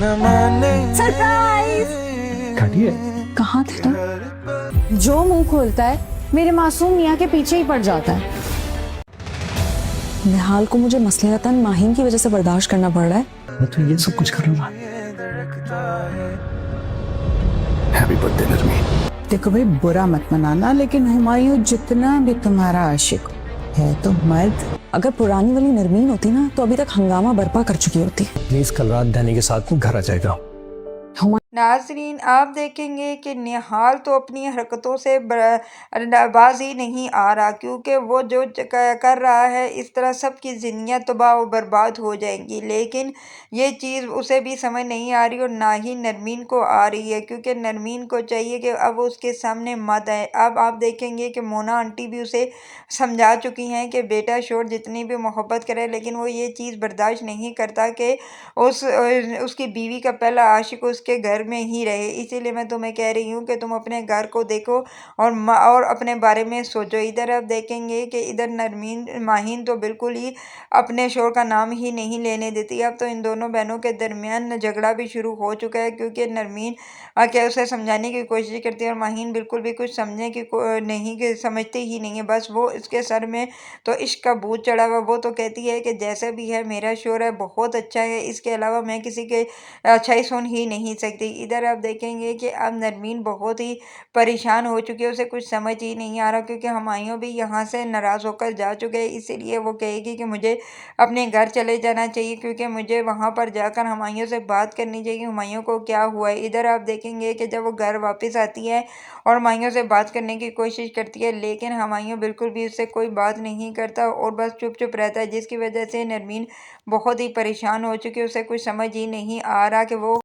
Surprise! काटिए। कहाँ थे तुम? जो मुंह खोलता है मेरे मासूम मियाँ के पीछे ही पड़ जाता है। निहाल को मुझे मसलियतन माहीन की वजह से बर्दाश्त करना पड़ रहा है। मैं तो ये सब कुछ कर रहा हूँ। Happy birthday Narmeen. देखो भाई, बुरा मत मनाना, लेकिन हुमायूं जितना भी तुम्हारा आशिक है तो मर्द। अगर पुरानी वाली नरमीन होती ना तो अभी तक हंगामा बर्पा कर चुकी होती। प्लीज कल रात डैनी के साथ घर आ जाएगा। नाज़रीन, आप देखेंगे कि निहाल तो अपनी हरकतों से बाज ही नहीं आ रहा, क्योंकि वो जो कर रहा है इस तरह सबकी ज़िंदगियां तबाह व बर्बाद हो जाएंगी। लेकिन ये चीज़ उसे भी समझ नहीं आ रही और ना ही नरमीन को आ रही है, क्योंकि नरमीन को चाहिए कि अब वो उसके सामने मत आए। अब आप देखेंगे कि मोना आंटी भी उसे समझा चुकी हैं कि बेटा शोर जितनी भी मोहब्बत करे, लेकिन वो ये चीज़ बर्दाश्त नहीं करता कि उसकी बीवी का पहला आशिक उसके घर में ही रहे। इसीलिए मैं तुम्हें कह रही हूँ कि तुम अपने घर को देखो और अपने बारे में सोचो। इधर आप देखेंगे कि इधर नरमीन माहीन तो बिल्कुल ही अपने शोर का नाम ही नहीं लेने देती। अब तो इन दोनों बहनों के दरमियान झगड़ा भी शुरू हो चुका है, क्योंकि नरमीन क्या उसे समझाने की कोशिश करती है और माहीन बिल्कुल भी कुछ समझने की नहीं कि समझती ही नहीं है। बस वो इसके सर में तो इश्क का भूत चढ़ा हुआ। वो तो कहती है कि जैसे भी है मेरा शोर है बहुत अच्छा है, इसके अलावा मैं किसी के अच्छाई सुन ही नहीं सकती। इधर आप देखेंगे कि अब नरमीन बहुत ही परेशान हो चुकी है, उसे कुछ समझ ही नहीं आ रहा, क्योंकि हुमायूं भी यहाँ से नाराज़ होकर जा चुके हैं। इसीलिए वो कहेगी कि मुझे अपने घर चले जाना चाहिए, क्योंकि मुझे वहाँ पर जाकर हुमायूं से बात करनी चाहिए, हुमायूं को क्या हुआ है। इधर आप देखेंगे कि जब वो घर वापस आती है और हुमायूं से बात करने की कोशिश करती है, लेकिन हुमायूं बिल्कुल भी उससे कोई बात नहीं करता और बस चुप चुप रहता है, जिसकी वजह से नरमीन बहुत ही परेशान हो चुकी है। उसे कुछ समझ ही नहीं आ रहा कि वो